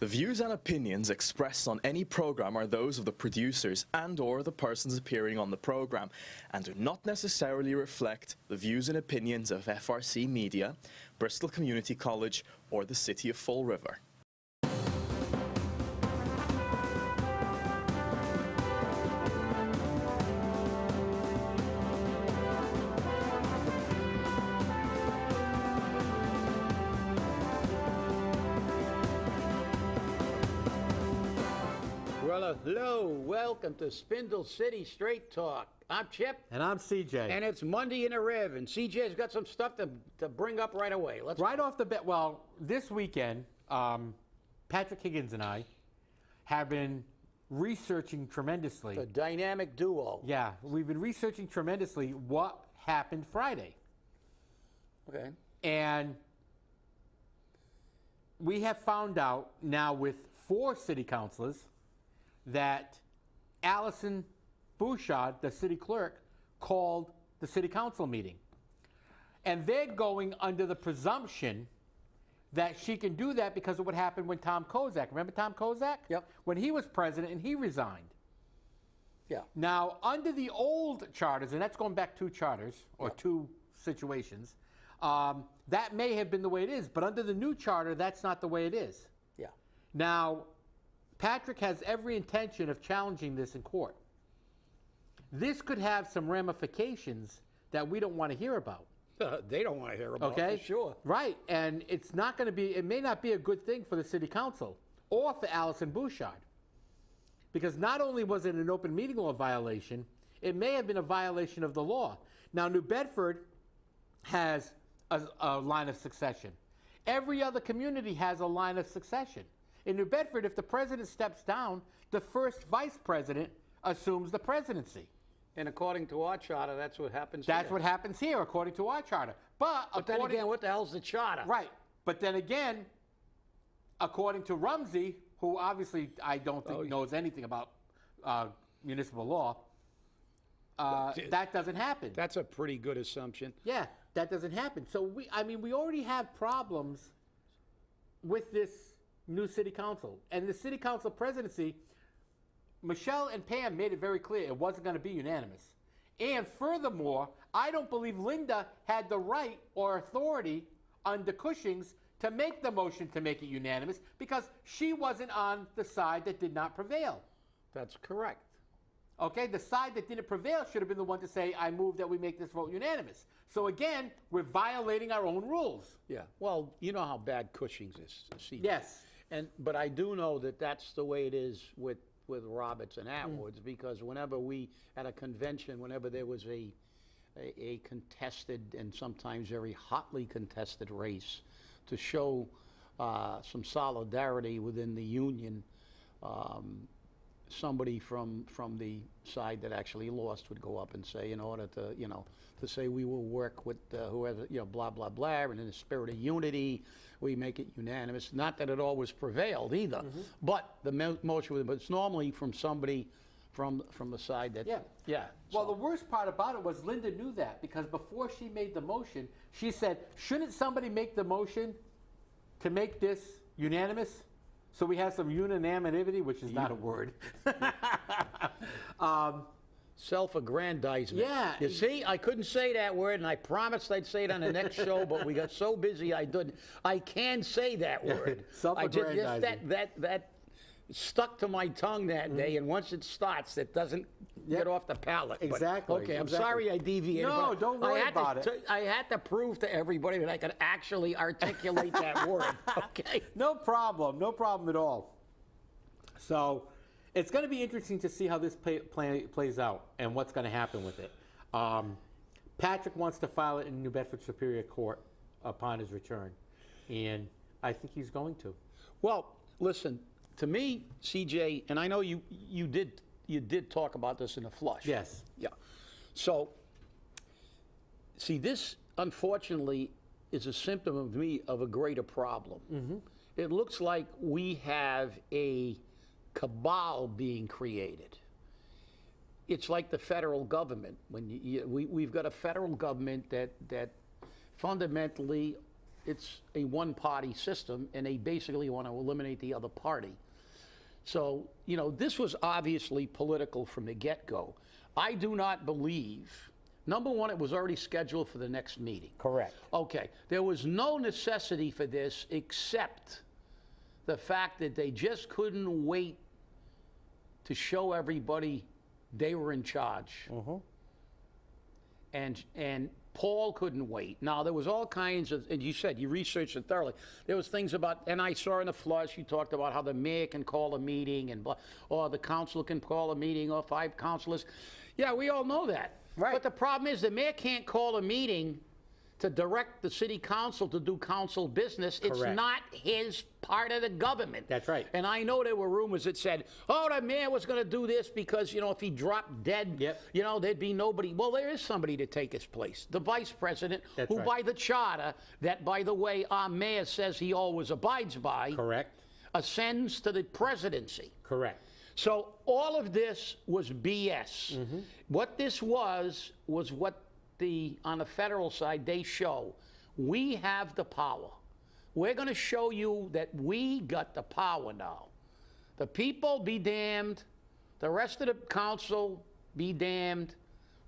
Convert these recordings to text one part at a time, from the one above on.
The views and opinions expressed on any program are those of the producers and/or the persons appearing on the program and do not necessarily reflect the views and opinions of FRC Media, Bristol Community College, or the City of Fall River. Well, hello, welcome to Spindle City Straight Talk. I'm Chip. And I'm CJ. And it's Monday in a Rev, and CJ's got some stuff to bring up right away. Right off the bat, well, this weekend, Patrick Higgins and I have been researching tremendously. The dynamic duo. Yeah, we've been researching tremendously what happened Friday. Okay. And we have found out now with 4 city councilors that Allison Bouchard, the city clerk, called the city council meeting. And they're going under the presumption that she can do that because of what happened when Tom Kozak, remember Tom Kozak? Yep. When he was president and he resigned. Yeah. Now, under the old charters, and that's going back 2 charters, or 2 situations, that may have been the way it is, but under the new charter, that's not the way it is. Yeah. Now, Patrick has every intention of challenging this in court. This could have some ramifications that we don't want to hear about. They don't want to hear about Okay? it, for sure. Right, and it's not going to be, it may not be a good thing for the city council or for Allison Bouchard. Because not only was it an open meeting law violation, it may have been a violation of the law. Now, New Bedford has a line of succession. Every other community has a line of succession. In New Bedford, if the president steps down, the first vice president assumes the presidency. And according to our charter, that's what happens That's here. what happens here, according to our charter. But then again, what the hell's the charter? Right. But then again, according to Rumsey, who obviously I don't think knows anything about municipal law, that doesn't happen. That's a pretty good assumption. Yeah, that doesn't happen. So we already have problems with this new city council. And the city council presidency, Michelle and Pam made it very clear it wasn't going to be unanimous. And furthermore, I don't believe Linda had the right or authority under Cushing's to make the motion to make it unanimous because she wasn't on the side that did not prevail. That's correct. Okay, the side that didn't prevail should have been the one to say, I move that we make this vote unanimous. So again, we're violating our own rules. Yeah. Well, you know how bad Cushing's is. CJ. Yes. But I do know that that's the way it is with Roberts and Atwoods, because whenever at a convention, whenever there was a contested and sometimes very hotly contested race to show some solidarity within the union, somebody from the side that actually lost would go up and say, in order to, to say we will work with whoever, blah, blah, blah, and in the spirit of unity, we make it unanimous. Not that it always prevailed either, but the motion, but it's normally from somebody from the side that, yeah. Well, the worst part about it was Linda knew that, because before she made the motion, she said, shouldn't somebody make the motion to make this unanimous? So we have some unanimity, which is not a word. Self-aggrandizement. Yeah. You see, I couldn't say that word, and I promised I'd say it on the next show, but we got so busy I didn't. I can say that word. Self-aggrandizing. That stuck to my tongue that day, and once it starts, it doesn't get off the palate. Exactly. But, okay, I'm sorry I deviated. No, don't worry about it. I had to prove to everybody that I could actually articulate that word. Okay. No problem at all. So it's going to be interesting to see how this plays out and what's going to happen with it. Patrick wants to file it in New Bedford Superior Court upon his return, and I think he's going to. Well, listen, to me, CJ, and I know you did talk about this in a flush. Yes. Yeah. So, see, this unfortunately is a symptom of a greater problem. Mm-hmm. It looks like we have a cabal being created. It's like the federal government. When we've got a federal government that fundamentally it's a one-party system, and they basically want to eliminate the other party. So, you know, this was obviously political from the get-go. I do not believe, number one, it was already scheduled for the next meeting. Correct. Okay, there was no necessity for this except the fact that they just couldn't wait to show everybody they were in charge. And Paul couldn't wait. Now, there was all kinds of, and you said you researched it thoroughly. There was things about, and I saw in the flush, you talked about how the mayor can call a meeting, and or the council can call a meeting, or 5 councilors. Yeah, we all know that. Right. But the problem is the mayor can't call a meeting to direct the city council to do council business. It's Correct. not his part of the government. That's right. And I know there were rumors that said, oh, the mayor was going to do this because, you know, if he dropped dead, Yep. you know, there'd be nobody. Well, there is somebody to take his place. The vice president, That's who right. by the charter, that, by the way, our mayor says he always abides by, Correct. ascends to the presidency. Correct. So all of this was BS. What this was what on the federal side, they show. We have the power. We're going to show you that we got the power now. The people be damned. The rest of the council be damned.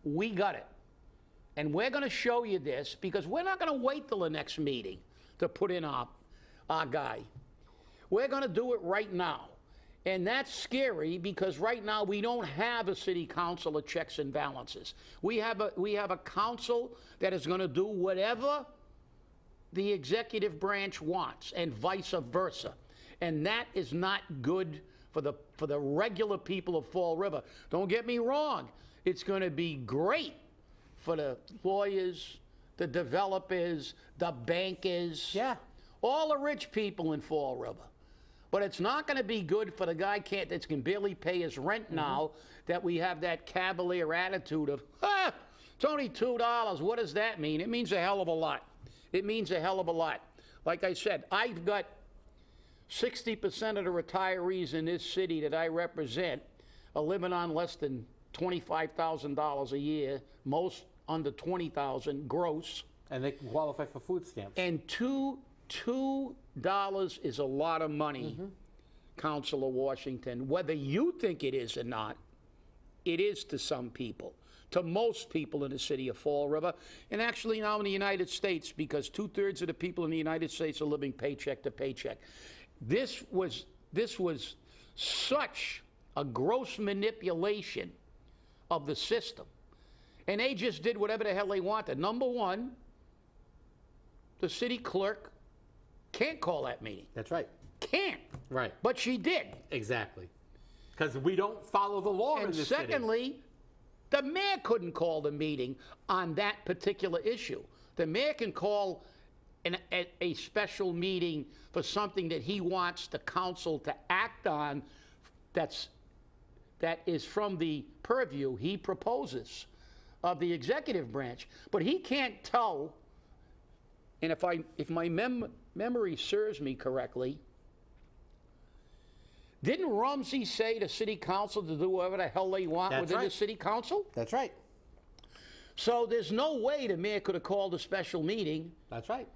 We got it. And we're going to show you this because we're not going to wait till the next meeting to put in our guy. We're going to do it right now. And that's scary because right now we don't have a city council of checks and balances. We have a council that is going to do whatever the executive branch wants and vice versa. And that is not good for the regular people of Fall River. Don't get me wrong. It's going to be great for the lawyers, the developers, the bankers, Yeah. all the rich people in Fall River. But it's not going to be good for the guy that can barely pay his rent now, that we have that cavalier attitude of, it's only $2. What does that mean? It means a hell of a lot. It means a hell of a lot. Like I said, I've got 60% of the retirees in this city that I represent are living on less than $25,000 a year, most under $20,000 gross. And they can qualify for food stamps. And $2 is a lot of money, Councilor Washington. Whether you think it is or not, it is to some people, to most people in the city of Fall River, and actually now in the United States, because 2/3 of the people in the United States are living paycheck to paycheck. This was such a gross manipulation of the system. And they just did whatever the hell they wanted. Number one, the city clerk can't call that meeting. That's right. Can't. Right. But she did. Exactly. Because we don't follow the law in And this city. secondly, the mayor couldn't call the meeting on that particular issue. The mayor can call a special meeting for something that he wants the council to act on that is from the purview he proposes of the executive branch. But he can't tell, and if my memory serves me correctly, didn't Rumsey say to city council to do whatever the hell they want That's within the right. city council? That's right. So there's no way the mayor could have called a special meeting That's right.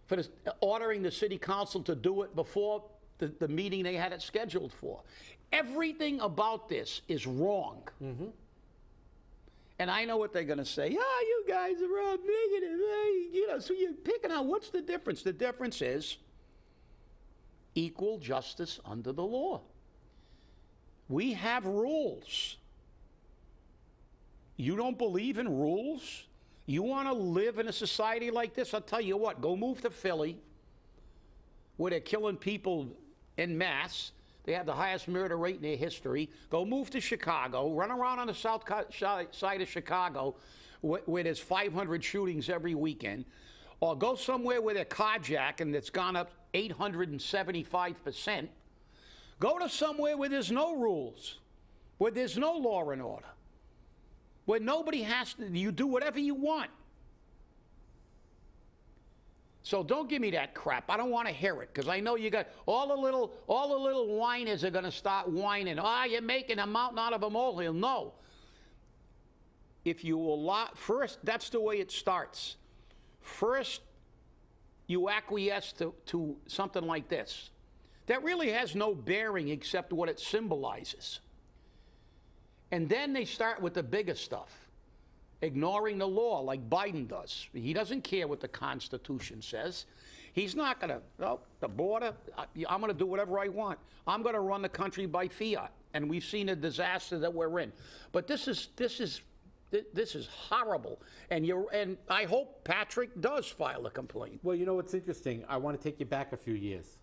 for ordering the city council to do it before the meeting they had it scheduled for. Everything about this is wrong. And I know what they're going to say. You guys are all negative. You know, so you're picking out what's the difference? The difference is equal justice under the law. We have rules. You don't believe in rules? You want to live in a society like this? I'll tell you what, go move to Philly, where they're killing people en masse. They have the highest murder rate in their history. Go move to Chicago, run around on the south side of Chicago, where there's 500 shootings every weekend. Or go somewhere where they're carjacking that's gone up 875%. Go to somewhere where there's no rules, where there's no law and order, where nobody has to, you do whatever you want. So don't give me that crap. I don't want to hear it, because I know you got all the little whiners are going to start whining. You're making a mountain out of a molehill. No. If you allow, first, that's the way it starts. First, you acquiesce to something like this that really has no bearing except what it symbolizes. And then they start with the biggest stuff, ignoring the law like Biden does. He doesn't care what the Constitution says. He's not going to, no, the border, I'm going to do whatever I want. I'm going to run the country by fiat. And we've seen the disaster that we're in. But this is horrible. And I hope Patrick does file a complaint. Well, you know what's interesting? I want to take you back a few years.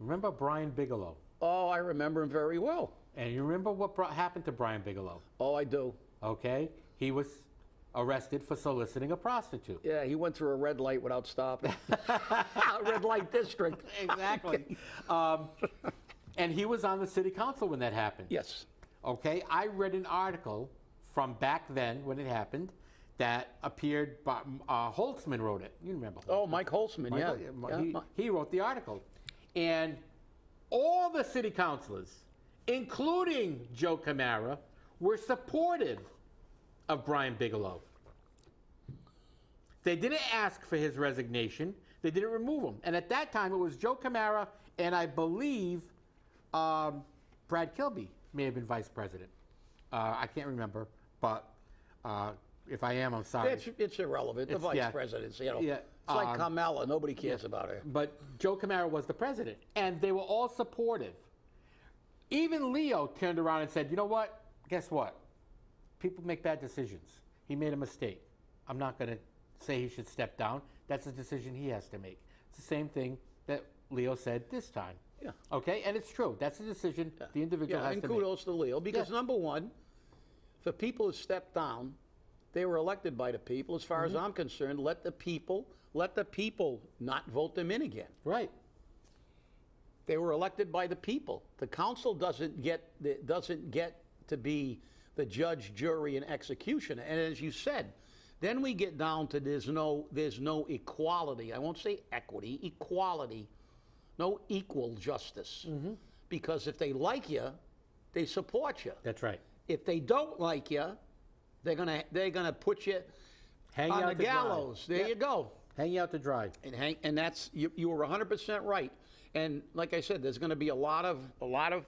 Remember Brian Bigelow? Oh, I remember him very well. And you remember what happened to Brian Bigelow? Oh, I do. Okay. He was arrested for soliciting a prostitute. Yeah, he went through a red light without stopping. Red light district. Exactly. And he was on the city council when that happened. Yes. Okay. I read an article from back then when it happened that appeared by Holtzman wrote it. You remember Holtzman? Oh, Mike Holtzman, yeah. He wrote the article. And all the city councilors, including Joe Camara, were supportive of Brian Bigelow. They didn't ask for his resignation. They didn't remove him. And at that time, it was Joe Camara and I believe Brad Kilby may have been vice president. I can't remember, but if I am, I'm sorry. It's irrelevant. The vice presidency, you know. Yeah, it's like Kamala. Nobody cares about her. But Joe Camara was the president, and they were all supportive. Even Leo turned around and said, you know what? Guess what? People make bad decisions. He made a mistake. I'm not going to say he should step down. That's a decision he has to make. It's the same thing that Leo said this time. Yeah. Okay, and it's true. That's a decision the individual has to make. And kudos to Leo, because number one, for people who stepped down, they were elected by the people. As far as I'm concerned, let the people not vote them in again. Right. They were elected by the people. The council doesn't get to be the judge, jury, and executioner. And as you said, then we get down to there's no equality. I won't say equity, equality. No equal justice. Because if they like you, they support you. That's right. If they don't like you, they're gonna put you on the gallows. There you go. Hang you out to dry. And that's you were 100% right. And like I said, there's going to be a lot of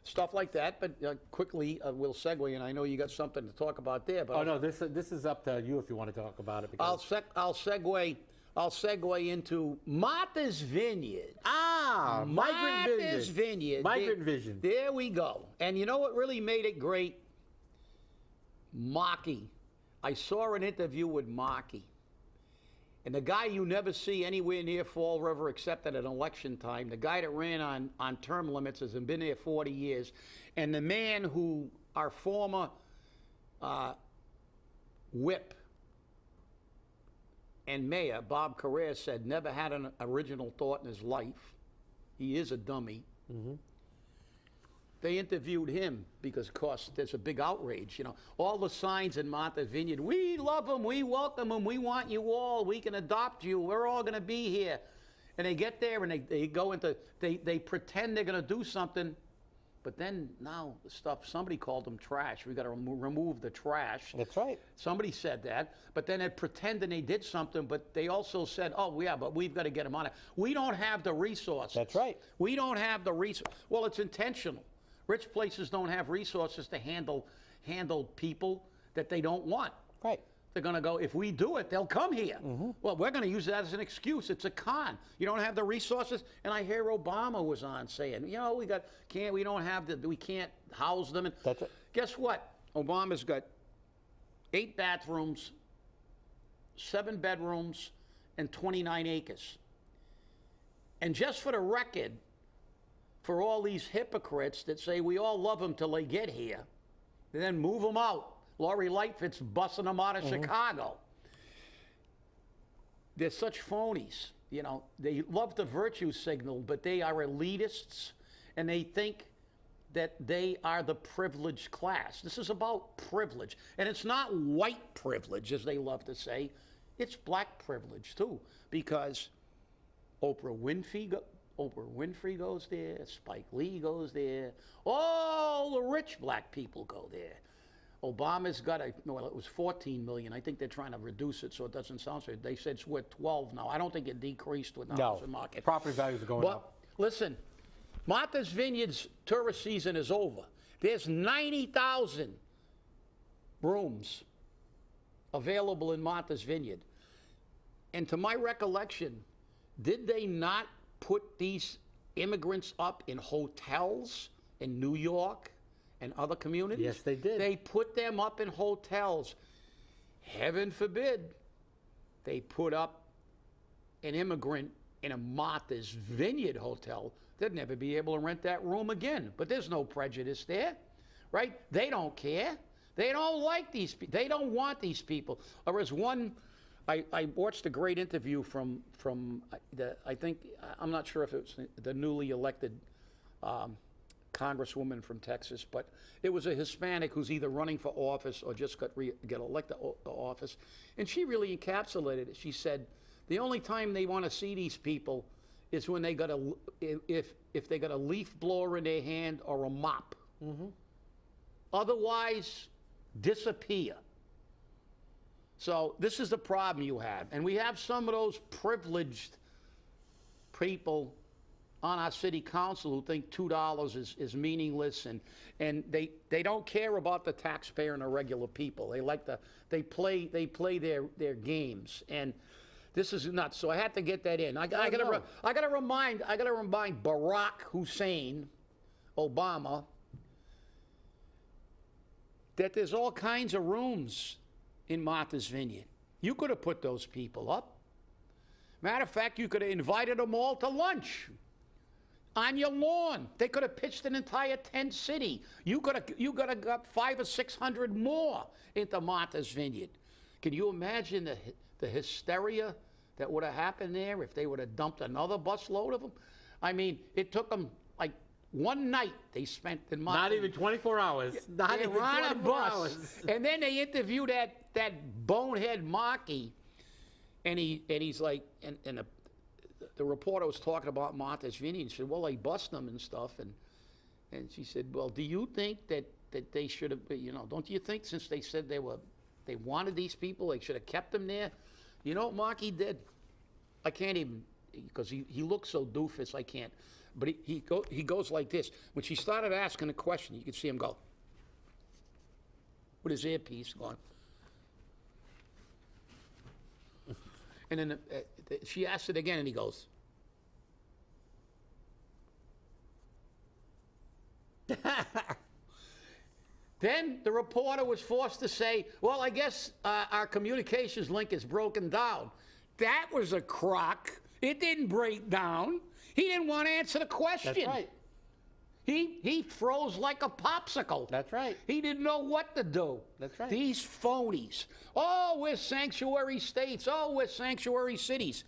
stuff like that. But quickly, we'll segue. And I know you got something to talk about there. But no, this is up to you if you want to talk about it. Because I'll segue into Martha's Vineyard. Martha's Vineyard. Migrant Vision. There we go. And you know what really made it great? Markey. I saw an interview with Markey. And the guy you never see anywhere near Fall River except at an election time, the guy that ran on term limits has been there 40 years, and the man who our former whip and mayor, Bob Carrere, said never had an original thought in his life. He is a dummy. They interviewed him because, of course, there's a big outrage. You know, all the signs in Martha's Vineyard, we love them, we welcome them, we want you all, we can adopt you, we're all going to be here. And they get there and they go into, they pretend they're going to do something, but then now the stuff, somebody called them trash. We got to remove the trash. That's right. Somebody said that, but then they pretended they did something, but they also said, oh, yeah, but we've got to get them on it. We don't have the resources. That's right. We don't have the resources. Well, it's intentional. Rich places don't have resources to handle people that they don't want. Right. They're going to go, if we do it, they'll come here. Well, we're going to use that as an excuse. It's a con. You don't have the resources. And I hear Obama was on saying, you know, we can't house them. And that's it. Guess what? Obama's got 8 bathrooms, 7 bedrooms, and 29 acres. And just for the record, for all these hypocrites that say we all love them till they get here, and then move them out. Lori Lightfoot's busting them out of Chicago. They're such phonies. You know, they love the virtue signal, but they are elitists, and they think that they are the privileged class. This is about privilege. And it's not white privilege, as they love to say. It's black privilege, too, because Oprah Winfrey goes there, Spike Lee goes there, all the rich black people go there. Obama's got well, it was 14 million. I think they're trying to reduce it so it doesn't sound so. They said it's worth 12 now. I don't think it decreased with the housing market. Property values are going up. Listen, Martha's Vineyard's tourist season is over. There's 90,000 rooms available in Martha's Vineyard. And to my recollection, did they not put these immigrants up in hotels in New York and other communities? Yes, they did. They put them up in hotels. Heaven forbid they put up an immigrant in a Martha's Vineyard hotel. They'd never be able to rent that room again. But there's no prejudice there, right? They don't care. They don't like these people. They don't want these people. There was one, I watched a great interview from I think, I'm not sure if it was the newly elected Congresswoman from Texas, but it was a Hispanic who's either running for office or just got elected to office. And she really encapsulated it. She said, the only time they want to see these people is when they got if they got a leaf blower in their hand or a mop. Mm-hmm. Otherwise, disappear. So this is the problem you have. And we have some of those privileged people on our city council who think $2 is meaningless, and they don't care about the taxpayer and the regular people. They play their games, and this is nuts. So I had to get that in. I gotta remind Barack Hussein Obama that there's all kinds of rooms in Martha's Vineyard. You could have put those people up. Matter of fact, you could have invited them all to lunch on your lawn. They could have pitched an entire tent city. You could have got 500 or 600 more into Martha's Vineyard. Can you imagine the hysteria that would have happened there if they would have dumped another busload of them? I mean, it took them like one night they spent in Martha's. Not even 24 hours. Not they even were on a 24 bus, hours. and then they interviewed that bonehead Markey, and he's like, and the reporter was talking about Martha's Vineyard and said, well, they bust them and stuff, and she said, well, do you think that they should have, don't you think since they said they wanted these people, they should have kept them there? You know what Markey did? I can't even, because he looks so doofus, I can't. But he goes like this. When she started asking a question, you could see him go with his earpiece going. And then she asked it again, and he goes. Then the reporter was forced to say, well, I guess our communications link is broken down. That was a crock. It didn't break down. He didn't want to answer the question. That's right. He froze like a popsicle. That's right. He didn't know what to do. That's right. These phonies. Oh, we're sanctuary states. Oh, we're sanctuary cities.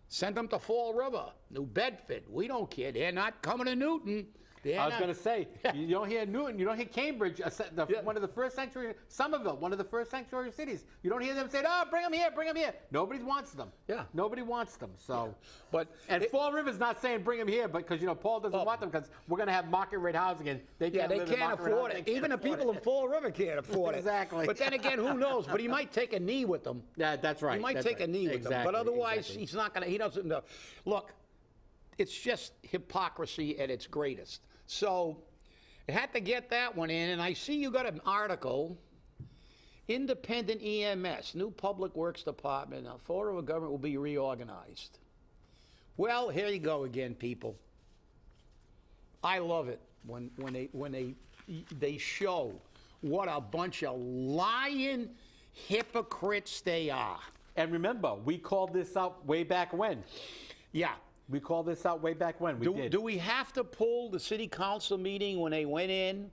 Send them to Fall River, New Bedford. We don't care. They're not coming to Newton. I was going to say, you don't hear Newton, you don't hear Cambridge, one of the first sanctuary, Somerville, one of the first sanctuary cities. You don't hear them say, oh, bring them here, bring them here. Nobody wants them. Yeah. Nobody wants them. So, yeah. And Fall River's not saying bring them here, because Paul doesn't want them, because we're going to have market rate housing, and they can't afford it. Even the people in Fall River can't afford it. Exactly. But then again, who knows? But he might take a knee with them. Yeah, that's right. He might take a knee with them. But otherwise, he's not going to. He doesn't know. Look, it's just hypocrisy at its greatest. So I had to get that one in, and I see you got an article, Independent EMS, new Public Works Department, now Fall River government will be reorganized. Well, here you go again, people. I love it when they show what a bunch of lying hypocrites they are. And remember, we called this out way back when. Yeah. We called this out way back when. We did. Do we have to pull the city council meeting when they went in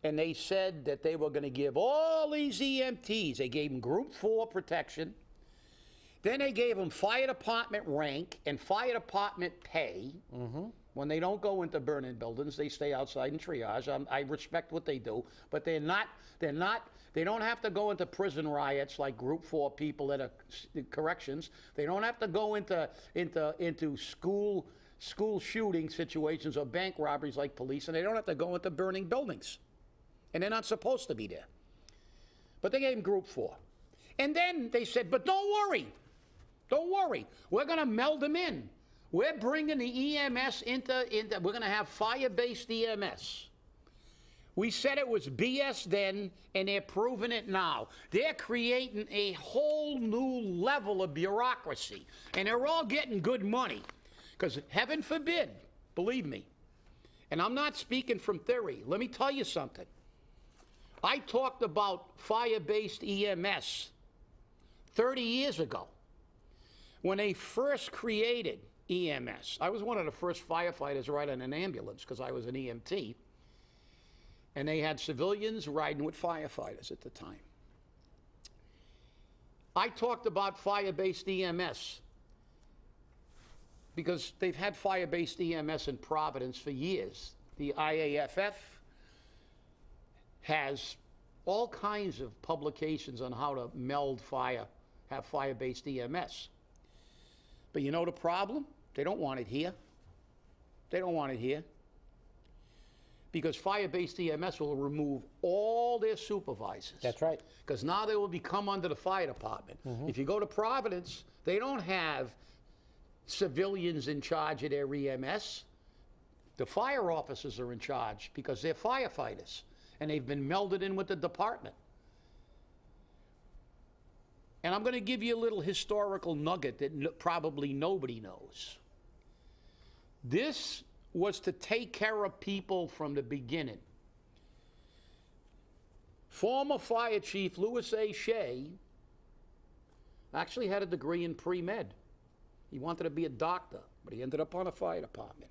and they said that they were going to give all these EMTs, they gave them Group 4 protection, then they gave them fire department rank and fire department pay. Mm-hmm. When they don't go into burning buildings, they stay outside and triage. I respect what they do, but they don't have to go into prison riots like Group 4 people at corrections. They don't have to go into school shooting situations or bank robberies like police, and they don't have to go into burning buildings. and they're not supposed to be there. But they gave them Group 4. And then they said, but don't worry, we're going to meld them in. We're bringing the EMS into we're going to have fire-based EMS. We said it was BS then, and they're proving it now. They're creating a whole new level of bureaucracy, and they're all getting good money. Because heaven forbid, believe me, and I'm not speaking from theory. Let me tell you something. I talked about fire-based EMS 30 years ago when they first created EMS. I was one of the first firefighters riding an ambulance because I was an EMT. And they had civilians riding with firefighters at the time. I talked about fire-based EMS because they've had fire-based EMS in Providence for years. The IAFF has all kinds of publications on how to meld fire, have fire-based EMS. But you know the problem? They don't want it here. They don't want it here. Because fire-based EMS will remove all their supervisors. That's right. Because now they will become under the fire department. If you go to Providence, they don't have civilians in charge of their EMS. The fire officers are in charge because they're firefighters, and they've been melded in with the department. And I'm going to give you a little historical nugget that probably nobody knows. This was to take care of people from the beginning. Former Fire Chief Louis A. Shea actually had a degree in pre-med. He wanted to be a doctor, but he ended up on a fire department.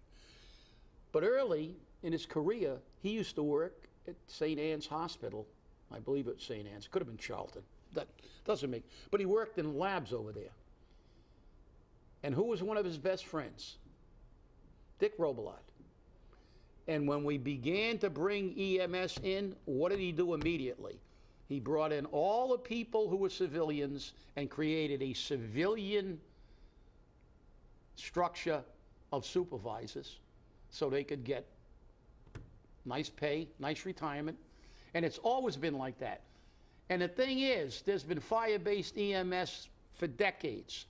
But early in his career, he used to work at St. Anne's Hospital. I believe it's St. Anne's. Could have been Charlton. That doesn't make... But he worked in labs over there. And who was one of his best friends? Dick Robillard. And when we began to bring EMS in, what did he do immediately? He brought in all the people who were civilians and created a civilian structure of supervisors so they could get nice pay, nice retirement. And it's always been like that. And the thing is, there's been fire-based EMS for decades.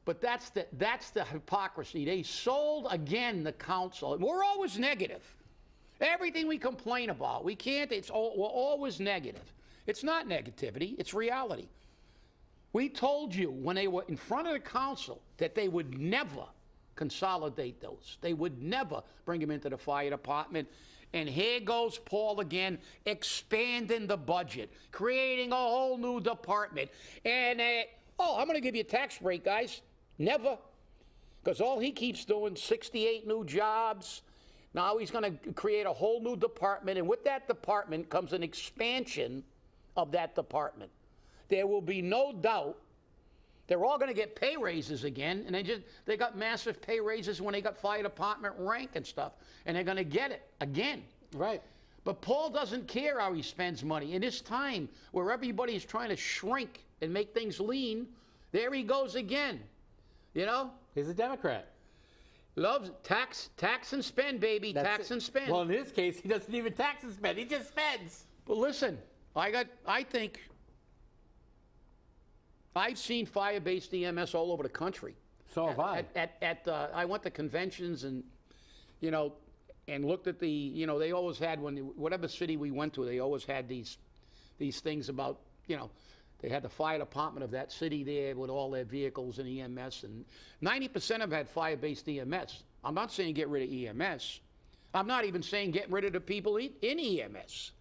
But that's the hypocrisy. They sold again the council. We're always negative. Everything we complain about, we're always negative. It's not negativity, it's reality. We told you when they were in front of the council that they would never consolidate those. They would never bring them into the fire department. And here goes Paul again, expanding the budget, creating a whole new department. And, I'm going to give you a tax break, guys. Never. Because all he keeps doing, 68 new jobs. Now he's going to create a whole new department. And with that department comes an expansion of that department. There will be no doubt they're all going to get pay raises again. And they got massive pay raises when they got fire department rank and stuff. And they're going to get it again. Right. But Paul doesn't care how he spends money. In this time where everybody is trying to shrink and make things lean, there he goes again. You know? He's a Democrat. Loves tax and spend, baby. Tax and spend. Well, in this case, he doesn't even tax and spend. He just spends. But listen, I've seen fire-based EMS all over the country. So have I. I went to conventions and, and looked at they always had, whatever city we went to, they always had these things about, they had the fire department of that city there with all their vehicles and EMS, and 90% of them had fire-based EMS. I'm not saying get rid of EMS. I'm not even saying get rid of the people in EMS.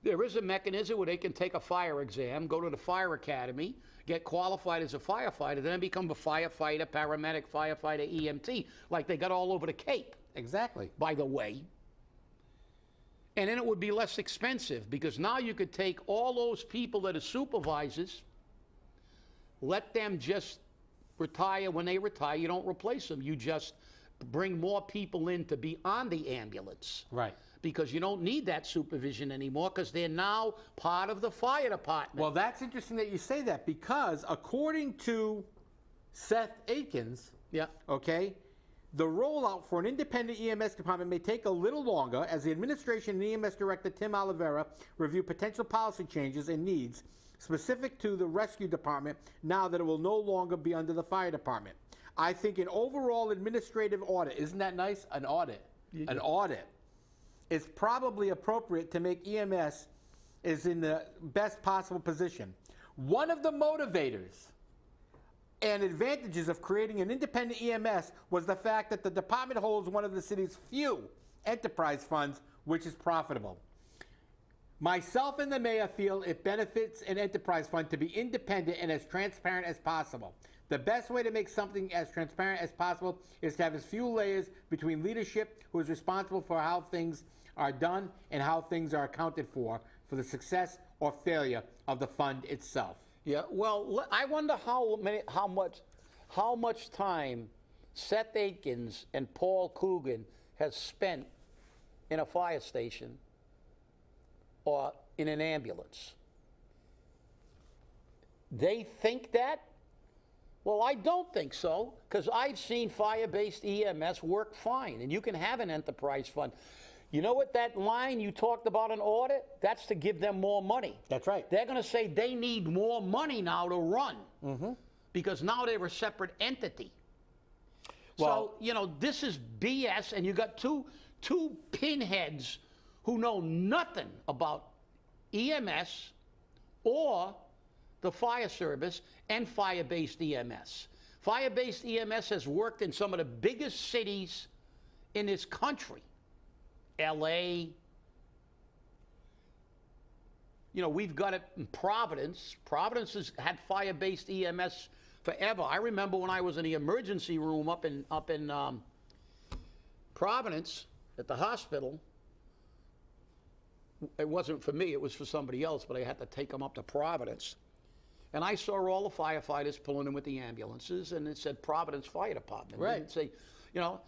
There is a mechanism where they can take a fire exam, go to the fire academy, get qualified as a firefighter, then become a firefighter, paramedic, firefighter, EMT, like they got all over the Cape. Exactly. By the way. And then it would be less expensive because now you could take all those people that are supervisors, let them just retire. When they retire, you don't replace them. You just bring more people in to be on the ambulance. Right. Because you don't need that supervision anymore because they're now part of the fire department. Well, that's interesting that you say that because according to Seth Akins, yeah, okay, The rollout for an independent EMS department may take a little longer as the administration and EMS Director Tim Oliveira review potential policy changes and needs specific to the rescue department now that it will no longer be under the fire department. I think an overall administrative audit, isn't that nice? An audit. Yeah. An audit is probably appropriate to make EMS is in the best possible position. One of the motivators and advantages of creating an independent EMS was the fact that the department holds one of the city's few enterprise funds, which is profitable. Myself and the mayor feel it benefits an enterprise fund to be independent and as transparent as possible. The best way to make something as transparent as possible is to have as few layers between leadership, who is responsible for how things are done and how things are accounted for the success or failure of the fund itself. Yeah, well, I wonder how much time Seth Aikens and Paul Coogan has spent in a fire station or in an ambulance. They think that? Well, I don't think so, because I've seen fire-based EMS work fine, and you can have an enterprise fund. You know what that line you talked about in audit? That's to give them more money. That's right. They're going to say they need more money now to run, because now they're a separate entity. Well, so, you know, this is BS, and you got two pinheads who know nothing about EMS or the fire service and fire-based EMS. Fire-based EMS has worked in some of the biggest cities in this country. LA, you know, we've got it in Providence. Providence has had fire-based EMS forever. I remember when I was in the emergency room up in Providence at the hospital. It wasn't for me, it was for somebody else, but I had to take them up to Providence. And I saw all the firefighters pulling in with the ambulances, and it said Providence Fire Department. Right. It didn't say, you know.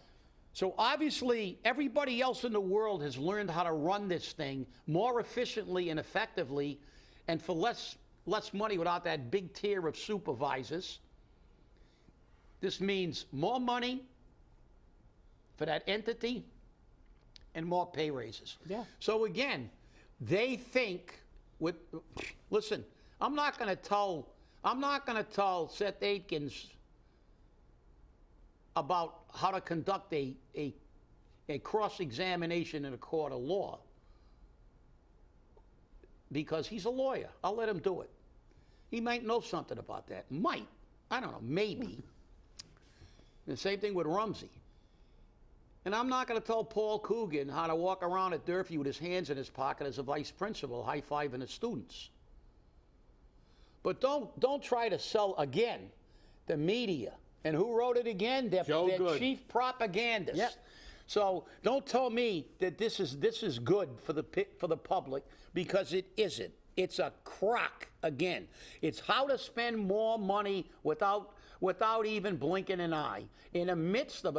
So obviously, everybody else in the world has learned how to run this thing more efficiently and effectively, and for less money without that big tier of supervisors. This means more money for that entity and more pay raises. Yeah. So again, they think listen, I'm not going to tell Seth Aikens about how to conduct a cross-examination in a court of law, because he's a lawyer. I'll let him do it. He might know something about that. Might. I don't know. Maybe. The same thing with Rumsey. And I'm not going to tell Paul Coogan how to walk around at Durfee with his hands in his pocket as a vice principal, high-fiving his students. But don't try to sell, again, the media. And who wrote it again? Their chief propagandist. Yep. So don't tell me that this is good for the public, because it isn't. It's a crock again. It's how to spend more money without even blinking an eye in the midst of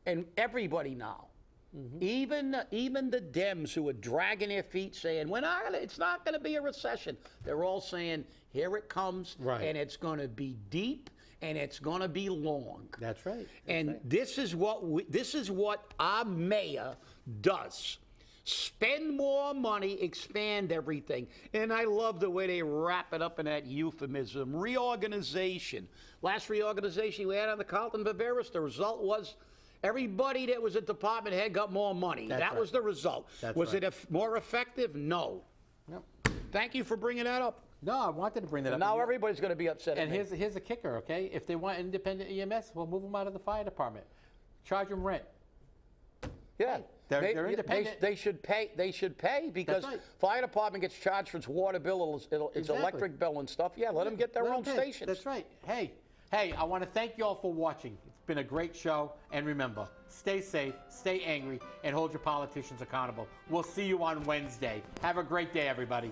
and everybody now. Even the Dems who are dragging their feet saying, it's not going to be a recession. They're all saying, here it comes, right, and it's going to be deep, and it's going to be long. That's right. This is what our mayor does. Spend more money, expand everything. And I love the way they wrap it up in that euphemism. Reorganization. Last reorganization we had on the Carlton Viveris, the result was everybody that was a department head got more money. That right. was the result. Was it more effective? No. Yep. Thank you for bringing that up. No, I wanted to bring that up. Now everybody's going to be upset. And here's the kicker, okay? If they want independent EMS, we'll move them out of the fire department. Charge them rent. Yeah. They're independent. They should pay. They should pay, because right. fire department gets charged for its water bill, its electric bill and stuff. Yeah, let them get their own stations. That's right. Hey, I want to thank you all for watching. It's been a great show. And remember, stay safe, stay angry, and hold your politicians accountable. We'll see you on Wednesday. Have a great day, everybody.